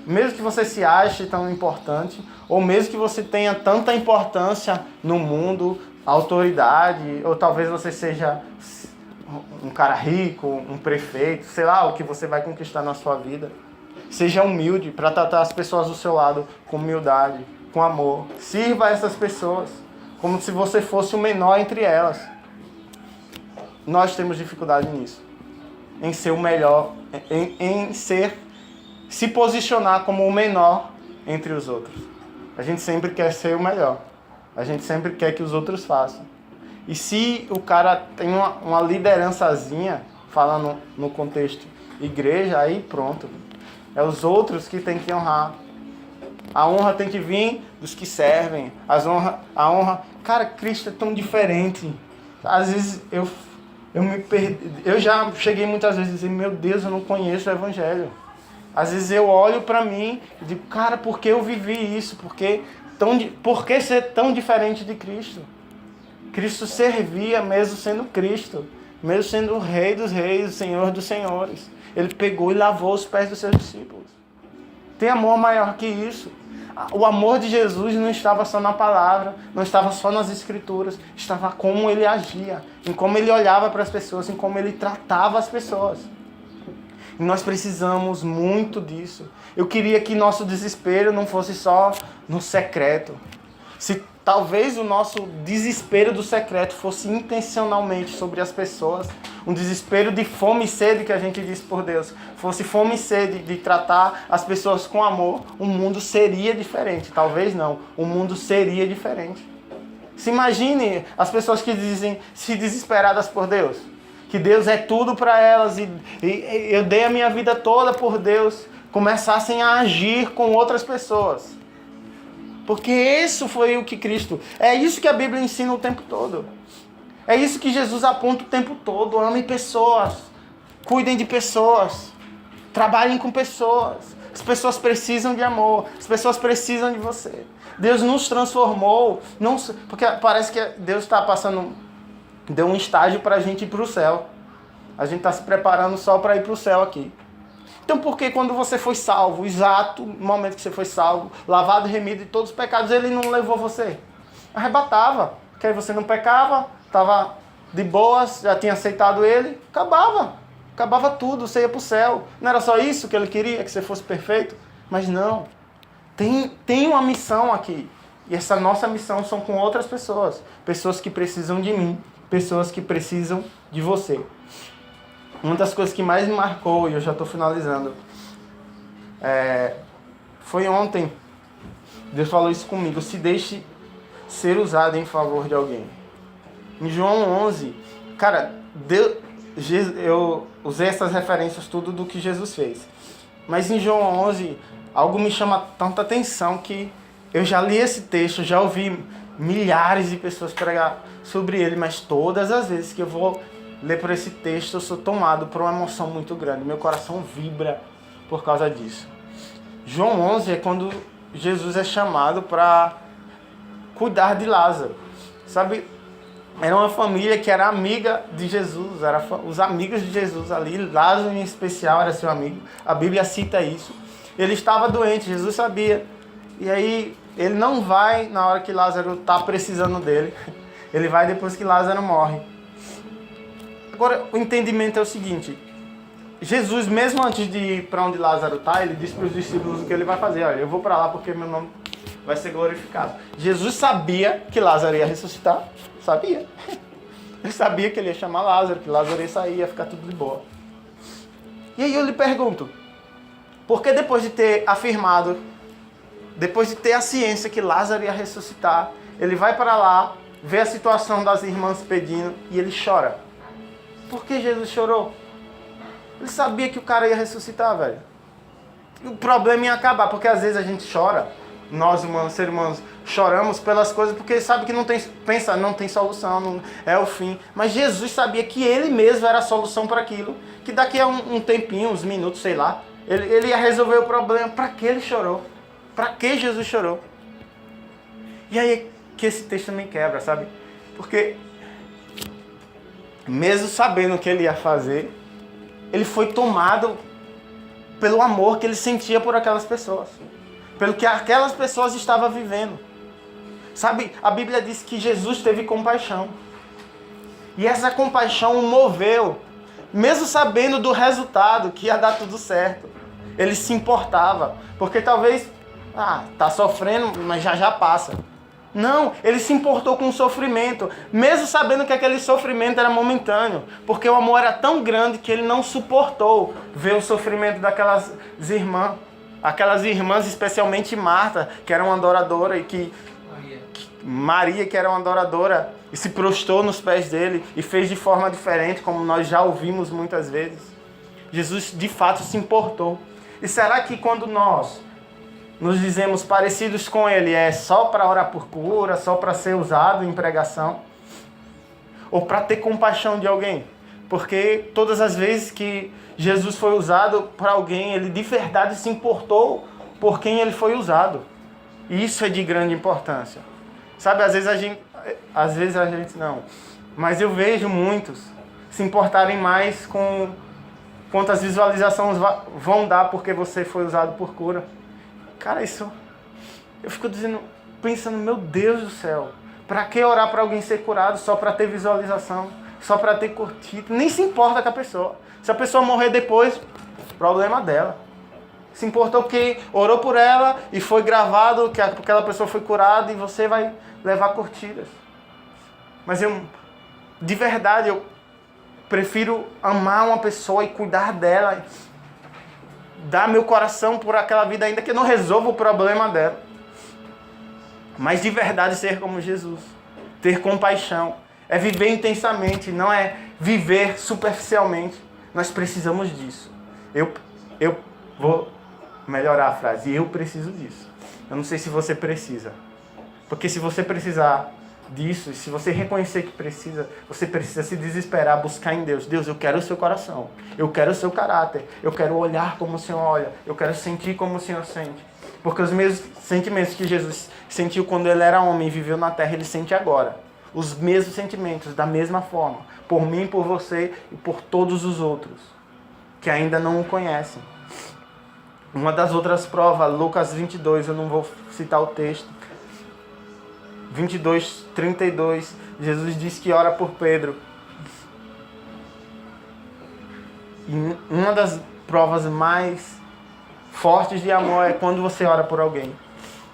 mesmo que você se ache tão importante, ou mesmo que você tenha tanta importância no mundo, autoridade, ou talvez você seja um cara rico, um prefeito, sei lá, o que você vai conquistar na sua vida. Seja humilde para tratar as pessoas do seu lado com humildade, com amor. Sirva essas pessoas como se você fosse o menor entre elas. Nós temos dificuldade nisso. Em ser o melhor, se posicionar como o menor entre os outros. A gente sempre quer ser o melhor. A gente sempre quer que os outros façam. E se o cara tem uma liderançazinha, falando no contexto igreja, aí pronto. É os outros que tem que honrar. A honra tem que vir dos que servem. A honra... Cara, Cristo é tão diferente. Às vezes eu me perdi. Eu já cheguei muitas vezes a dizer, meu Deus, eu não conheço o Evangelho. Às vezes eu olho pra mim e digo, cara, por que eu vivi isso? Por que ser tão diferente de Cristo? Cristo servia mesmo sendo Cristo, mesmo sendo o Rei dos Reis, o Senhor dos Senhores. Ele pegou e lavou os pés dos seus discípulos. Tem amor maior que isso. O amor de Jesus não estava só na palavra, não estava só nas escrituras, estava como ele agia, em como ele olhava para as pessoas, em como ele tratava as pessoas. E nós precisamos muito disso. Eu queria que nosso desespero não fosse só no secreto. Se talvez o nosso desespero do secreto fosse intencionalmente sobre as pessoas, um desespero de fome e sede que a gente diz por Deus, fosse fome e sede de tratar as pessoas com amor, o mundo seria diferente. Talvez não, o mundo seria diferente. Se imagine as pessoas que dizem se desesperadas por Deus, que Deus é tudo para elas e eu dei a minha vida toda por Deus, começassem a agir com outras pessoas. Porque isso foi o que Cristo... É isso que a Bíblia ensina o tempo todo. É isso que Jesus aponta o tempo todo. Amem pessoas. Cuidem de pessoas. Trabalhem com pessoas. As pessoas precisam de amor. As pessoas precisam de você. Deus nos transformou. Porque parece que Deus está passando... Deu um estágio para a gente ir para o céu. A gente está se preparando só para ir para o céu aqui. Então por que quando você foi salvo, exato momento que você foi salvo, lavado e remido de todos os pecados, ele não levou você? Arrebatava. Porque aí você não pecava, estava de boas, já tinha aceitado ele, acabava tudo, você ia para o céu. Não era só isso que ele queria, que você fosse perfeito? Mas não, tem uma missão aqui, e essa nossa missão são com outras pessoas, pessoas que precisam de mim, pessoas que precisam de você. Uma das coisas que mais me marcou, e eu já estou finalizando, foi ontem, Deus falou isso comigo: se deixe ser usado em favor de alguém. Em João 11, cara, eu usei essas referências tudo do que Jesus fez. Mas em João 11, algo me chama tanta atenção que eu já li esse texto, já ouvi milhares de pessoas pregar sobre ele, mas todas as vezes que eu vou ler por esse texto, eu sou tomado por uma emoção muito grande. Meu coração vibra por causa disso. João 11 é quando Jesus é chamado para cuidar de Lázaro. Sabe, era uma família que era amiga de Jesus, os amigos de Jesus ali, Lázaro em especial era seu amigo, a Bíblia cita isso. Ele estava doente, Jesus sabia, e aí ele não vai na hora que Lázaro está precisando dele, ele vai depois que Lázaro morre. Agora, o entendimento é o seguinte: Jesus, mesmo antes de ir para onde Lázaro está, ele diz para os discípulos o que ele vai fazer. Olha, eu vou para lá porque meu nome vai ser glorificado. Jesus sabia que Lázaro ia ressuscitar, sabia. Ele sabia que ele ia chamar Lázaro, que Lázaro ia sair, ia ficar tudo de boa. E aí eu lhe pergunto, por que depois de ter afirmado, depois de ter a ciência que Lázaro ia ressuscitar, ele vai para lá, vê a situação das irmãs pedindo e ele chora? Por que Jesus chorou? Ele sabia que o cara ia ressuscitar, velho. E o problema ia acabar, porque às vezes a gente chora, nós humanos, seres humanos, choramos pelas coisas porque sabe que não tem solução, não é o fim. Mas Jesus sabia que ele mesmo era a solução para aquilo, que daqui a um tempinho, uns minutos, sei lá, ele ia resolver o problema. Para que ele chorou? Para que Jesus chorou? E aí que esse texto me quebra, sabe? Porque mesmo sabendo o que ele ia fazer, ele foi tomado pelo amor que ele sentia por aquelas pessoas, pelo que aquelas pessoas estavam vivendo. Sabe, a Bíblia diz que Jesus teve compaixão. E essa compaixão o moveu, mesmo sabendo do resultado, que ia dar tudo certo. Ele se importava, porque talvez, tá sofrendo, mas já passa. Não, ele se importou com o sofrimento, mesmo sabendo que aquele sofrimento era momentâneo, porque o amor era tão grande que ele não suportou ver o sofrimento daquelas irmãs, especialmente Marta, que era uma adoradora, e Maria, que era uma adoradora, e se prostrou nos pés dele e fez de forma diferente, como nós já ouvimos muitas vezes. Jesus de fato se importou. E será que quando nós nos dizemos parecidos com ele, é só para orar por cura, só para ser usado em pregação? Ou para ter compaixão de alguém? Porque todas as vezes que Jesus foi usado por alguém, ele de verdade se importou por quem ele foi usado. E isso é de grande importância. Sabe, às vezes a gente não. Mas eu vejo muitos se importarem mais com quantas visualizações vão dar porque você foi usado por cura. Cara, isso... Eu fico pensando, meu Deus do céu, pra que orar pra alguém ser curado só pra ter visualização, só pra ter curtido? Nem se importa com a pessoa. Se a pessoa morrer depois, problema dela. Se importou que orou por ela e foi gravado que aquela pessoa foi curada e você vai levar curtidas. Mas de verdade, eu prefiro amar uma pessoa e cuidar dela, dar meu coração por aquela vida, ainda que eu não resolva o problema dela. Mas de verdade ser como Jesus, ter compaixão, é viver intensamente, não é viver superficialmente. Nós precisamos disso. Eu vou melhorar a frase, eu preciso disso. Eu não sei se você precisa. Porque se você precisar disso, e se você reconhecer que precisa, você precisa se desesperar, buscar em Deus. Deus, eu quero o seu coração, eu quero o seu caráter, eu quero olhar como o Senhor olha, eu quero sentir como o Senhor sente. Porque os mesmos sentimentos que Jesus sentiu quando ele era homem e viveu na terra, ele sente agora. Os mesmos sentimentos, da mesma forma, por mim, por você e por todos os outros que ainda não o conhecem. Uma das outras provas, Lucas 22, eu não vou citar o texto. 22, 32, Jesus diz que ora por Pedro. E uma das provas mais fortes de amor é quando você ora por alguém.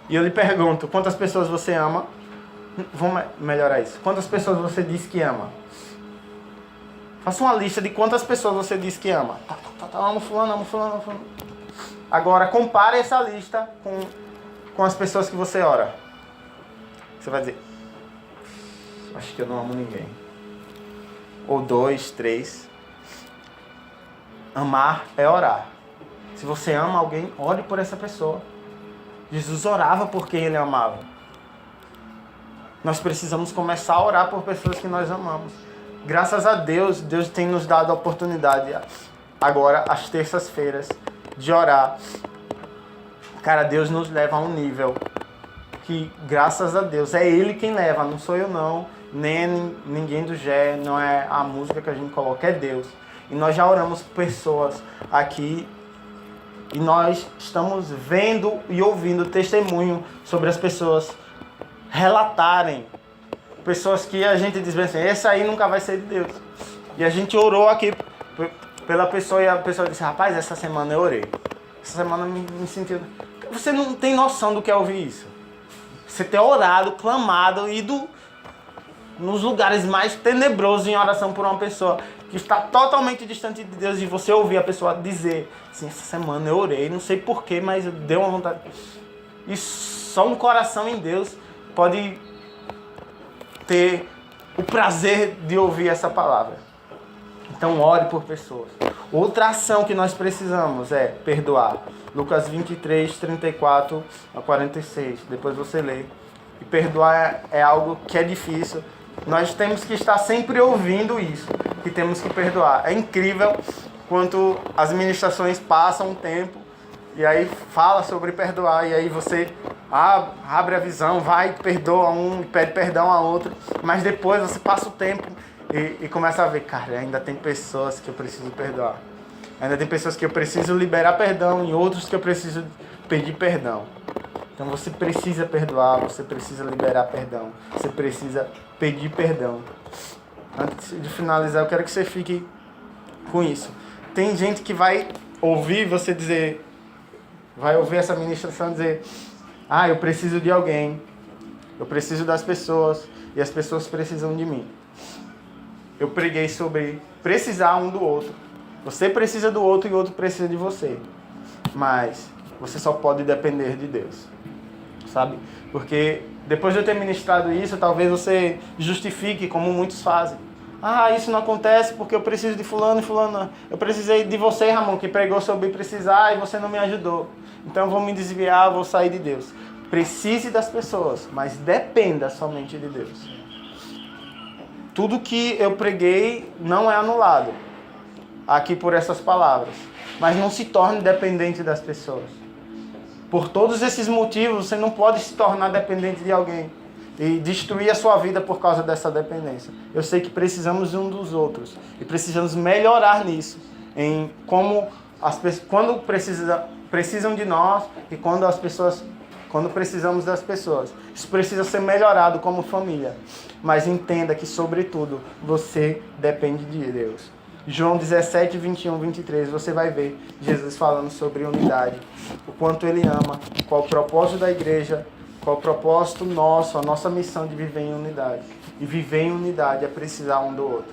E eu lhe pergunto, quantas pessoas você ama? Vamos melhorar isso. Quantas pessoas você diz que ama? Faça uma lista de quantas pessoas você diz que ama. Amo fulano, amo fulano, amo fulano. Agora, compare essa lista com as pessoas que você ora. Você vai dizer, acho que eu não amo ninguém. Ou 2, 3. Amar é orar. Se você ama alguém, ore por essa pessoa. Jesus orava por quem ele amava. Nós precisamos começar a orar por pessoas que nós amamos. Graças a Deus, Deus tem nos dado a oportunidade, agora, às terças-feiras, de orar. Cara, Deus nos leva a um nível que, graças a Deus, é Ele quem leva, não sou eu não, nem ninguém do Gé, não é a música que a gente coloca, é Deus. E nós já oramos por pessoas aqui e nós estamos vendo e ouvindo testemunho sobre as pessoas relatarem. Pessoas que a gente diz bem assim, esse aí nunca vai ser de Deus. E a gente orou aqui pela pessoa e a pessoa disse, rapaz, essa semana eu orei. Essa semana eu me senti... Você não tem noção do que é ouvir isso. Você ter orado, clamado, ido nos lugares mais tenebrosos em oração por uma pessoa que está totalmente distante de Deus e você ouvir a pessoa dizer assim, essa semana eu orei, não sei porquê, mas deu uma vontade. E só um coração em Deus pode ter o prazer de ouvir essa palavra. Então ore por pessoas. Outra ação que nós precisamos é perdoar. Lucas 23, 34 a 46. Depois você lê. E perdoar é algo que é difícil. Nós temos que estar sempre ouvindo isso, que temos que perdoar. É incrível quanto as ministrações passam um tempo e aí fala sobre perdoar e aí você abre a visão, vai, perdoa um e pede perdão a outro, mas depois você passa o tempo e começa a ver, cara, ainda tem pessoas que eu preciso perdoar. Ainda tem pessoas que eu preciso liberar perdão e outros que eu preciso pedir perdão. Então você precisa perdoar, você precisa liberar perdão, você precisa pedir perdão. Antes de finalizar, eu quero que você fique com isso. Tem gente que vai ouvir você dizer, vai ouvir essa ministração dizer, eu preciso de alguém, eu preciso das pessoas e as pessoas precisam de mim. Eu preguei sobre precisar um do outro. Você precisa do outro e o outro precisa de você. Mas você só pode depender de Deus. Sabe? Porque depois de eu ter ministrado isso, talvez você justifique como muitos fazem. Isso não acontece porque eu preciso de fulano e fulano não. Eu precisei de você, Ramon, que pregou sobre precisar e você não me ajudou. Então eu vou me desviar, vou sair de Deus. Precise das pessoas, mas dependa somente de Deus. Tudo que eu preguei não é anulado aqui por essas palavras. Mas não se torne dependente das pessoas. Por todos esses motivos, você não pode se tornar dependente de alguém e destruir a sua vida por causa dessa dependência. Eu sei que precisamos um dos outros e precisamos melhorar nisso, em como as pessoas, quando precisam de nós e quando precisamos das pessoas. Isso precisa ser melhorado como família, mas entenda que, sobretudo, você depende de Deus. João 17, 21, 23, você vai ver Jesus falando sobre unidade, o quanto Ele ama, qual o propósito da igreja, qual o propósito nosso, a nossa missão de viver em unidade. E viver em unidade é precisar um do outro.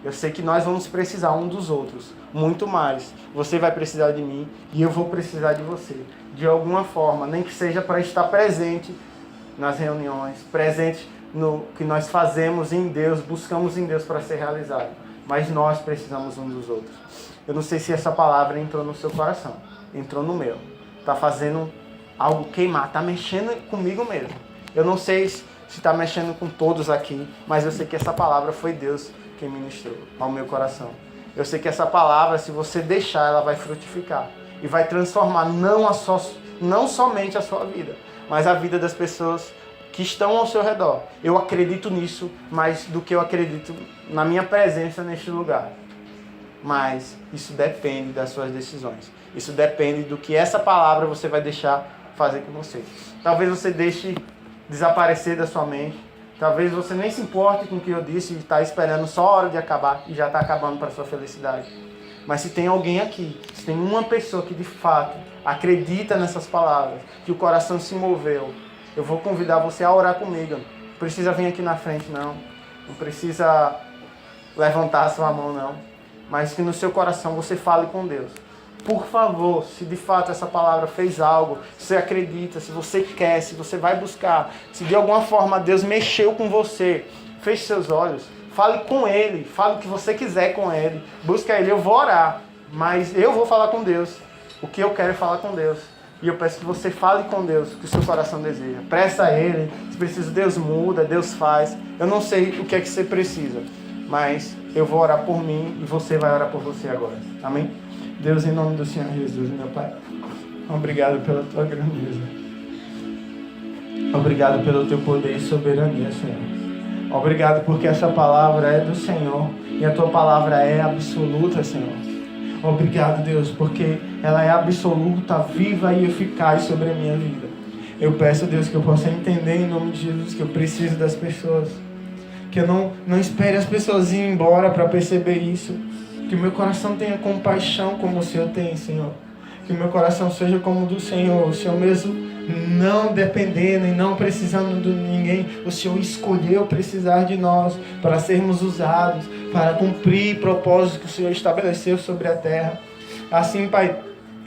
Eu sei que nós vamos precisar um dos outros, muito mais. Você vai precisar de mim e eu vou precisar de você. De alguma forma, nem que seja para estar presente nas reuniões, presente no que nós fazemos em Deus, buscamos em Deus para ser realizado. Mas nós precisamos um dos outros. Eu não sei se essa palavra entrou no seu coração. Entrou no meu. Está fazendo algo queimar. Está mexendo comigo mesmo. Eu não sei se está mexendo com todos aqui. Mas eu sei que essa palavra foi Deus quem ministrou ao meu coração. Eu sei que essa palavra, se você deixar, ela vai frutificar. E vai transformar não somente a sua vida, mas a vida das pessoas que estão ao seu redor. Eu acredito nisso mais do que eu acredito na minha presença neste lugar. Mas isso depende das suas decisões. Isso depende do que essa palavra você vai deixar fazer com você. Talvez você deixe desaparecer da sua mente. Talvez você nem se importe com o que eu disse e está esperando só a hora de acabar e já está acabando para a sua felicidade. Mas se tem alguém aqui, se tem uma pessoa que de fato acredita nessas palavras, que o coração se moveu, eu vou convidar você a orar comigo. Não precisa vir aqui na frente, não. Não precisa levantar a sua mão, não. Mas que no seu coração você fale com Deus. Por favor, se de fato essa palavra fez algo, se você acredita, se você quer, se você vai buscar, se de alguma forma Deus mexeu com você, feche seus olhos, fale com Ele, fale o que você quiser com Ele, busque Ele. Eu vou orar, mas eu vou falar com Deus. O que eu quero é falar com Deus. E eu peço que você fale com Deus o que o seu coração deseja. Presta a Ele, se precisa, Deus muda, Deus faz. Eu não sei o que é que você precisa, mas eu vou orar por mim e você vai orar por você agora. Amém? Deus, em nome do Senhor Jesus, meu Pai, obrigado pela Tua grandeza. Obrigado pelo Teu poder e soberania, Senhor. Obrigado porque essa palavra é do Senhor e a Tua palavra é absoluta, Senhor. Obrigado, Deus, porque ela é absoluta, viva e eficaz sobre a minha vida. Eu peço, Deus, que eu possa entender em nome de Jesus que eu preciso das pessoas. Que eu não espere as pessoas ir embora para perceber isso. Que o meu coração tenha compaixão como o Senhor tem, Senhor. Que o meu coração seja como o do Senhor. O Senhor mesmo não dependendo e não precisando de ninguém. O Senhor escolheu precisar de nós para sermos usados, para cumprir propósitos que o Senhor estabeleceu sobre a terra. Assim, Pai,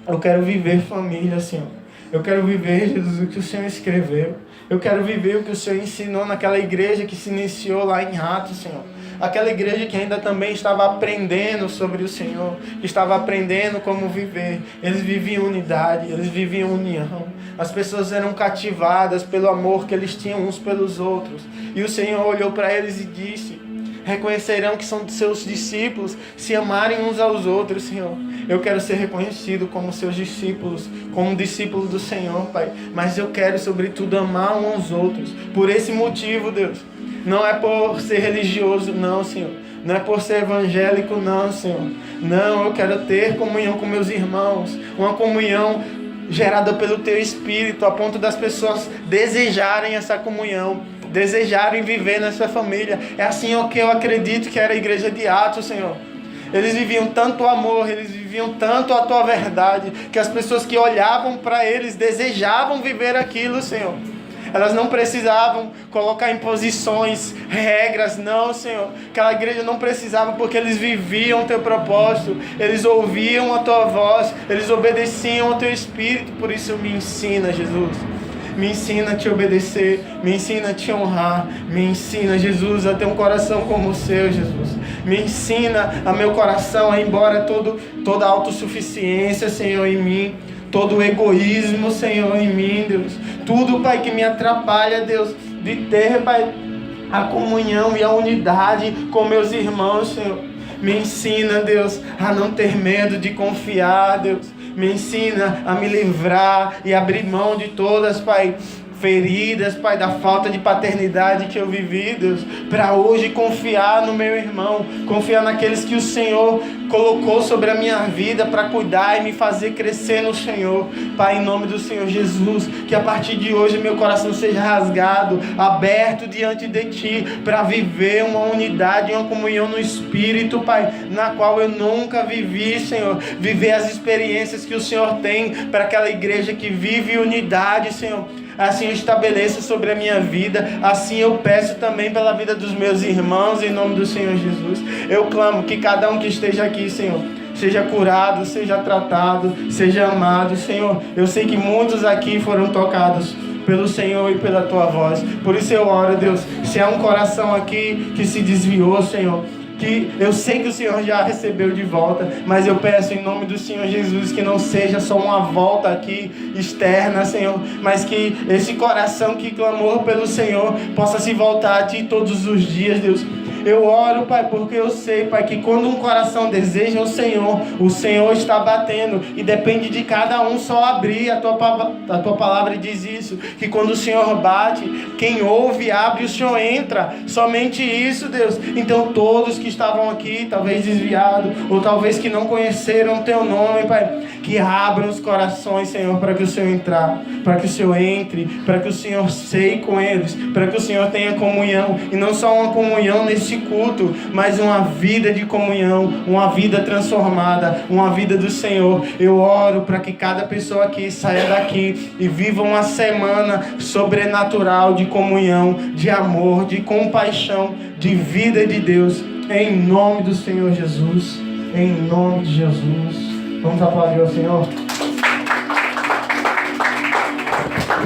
eu quero viver família, Senhor. Eu quero viver, Jesus, o que o Senhor escreveu. Eu quero viver o que o Senhor ensinou naquela igreja que se iniciou lá em Atos, Senhor. Aquela igreja que ainda também estava aprendendo sobre o Senhor, que estava aprendendo como viver. Eles viviam unidade, eles viviam união. As pessoas eram cativadas pelo amor que eles tinham uns pelos outros. E o Senhor olhou para eles e disse: reconhecerão que são seus discípulos se amarem uns aos outros, Senhor. Eu quero ser reconhecido como seus discípulos, como discípulo do Senhor, Pai. Mas eu quero, sobretudo, amar uns aos outros. Por esse motivo, Deus. Não é por ser religioso, não, Senhor. Não é por ser evangélico, não, Senhor. Não, eu quero ter comunhão com meus irmãos. Uma comunhão gerada pelo Teu Espírito, a ponto das pessoas desejarem essa comunhão, desejarem viver nessa família. É assim que eu acredito que era a igreja de Atos, Senhor. Eles viviam tanto amor, eles viviam tanto a Tua verdade, que as pessoas que olhavam para eles desejavam viver aquilo, Senhor. Elas não precisavam colocar imposições, regras, não, Senhor. Aquela igreja não precisava, porque eles viviam o Teu propósito, eles ouviam a Tua voz, eles obedeciam ao Teu Espírito. Por isso me ensina, Jesus. Me ensina a Te obedecer, me ensina a Te honrar, me ensina, Jesus, a ter um coração como o Seu, Jesus. Me ensina a meu coração a ir embora toda a autossuficiência, Senhor, em mim. Todo o egoísmo, Senhor, em mim, Deus. Tudo, Pai, que me atrapalha, Deus, de ter, Pai, a comunhão e a unidade com meus irmãos, Senhor. Me ensina, Deus, a não ter medo de confiar, Deus. Me ensina a me livrar e abrir mão de todas, Pai, feridas, Pai, da falta de paternidade que eu vivi, Deus, para hoje confiar no meu irmão, confiar naqueles que o Senhor colocou sobre a minha vida para cuidar e me fazer crescer no Senhor. Pai, em nome do Senhor Jesus, que a partir de hoje meu coração seja rasgado, aberto diante de Ti, para viver uma unidade e uma comunhão no Espírito, Pai, na qual eu nunca vivi, Senhor. Viver as experiências que o Senhor tem para aquela igreja que vive unidade, Senhor. Assim eu estabeleço sobre a minha vida, assim eu peço também pela vida dos meus irmãos, em nome do Senhor Jesus. Eu clamo que cada um que esteja aqui, Senhor, seja curado, seja tratado, seja amado, Senhor. Eu sei que muitos aqui foram tocados pelo Senhor e pela Tua voz. Por isso eu oro, Deus, se há um coração aqui que se desviou, Senhor, que eu sei que o Senhor já recebeu de volta, mas eu peço em nome do Senhor Jesus que não seja só uma volta aqui externa, Senhor, mas que esse coração que clamou pelo Senhor possa se voltar a Ti todos os dias, Deus. Eu oro, Pai, porque eu sei, Pai, que quando um coração deseja o Senhor está batendo, e depende de cada um só abrir. A tua palavra diz isso, que quando o Senhor bate, quem ouve, abre, o Senhor entra. Somente isso, Deus. Então todos que estavam aqui, talvez desviados, ou talvez que não conheceram o Teu nome, Pai, que abram os corações, Senhor, para que o Senhor entrar, para que o Senhor entre, para que o Senhor ceie com eles, para que o Senhor tenha comunhão, e não só uma comunhão nesse culto, mas uma vida de comunhão, uma vida transformada, uma vida do Senhor. Eu oro para que cada pessoa aqui saia daqui e viva uma semana sobrenatural de comunhão, de amor, de compaixão, de vida de Deus, em nome do Senhor Jesus, em nome de Jesus. Vamos aplaudir ao Senhor.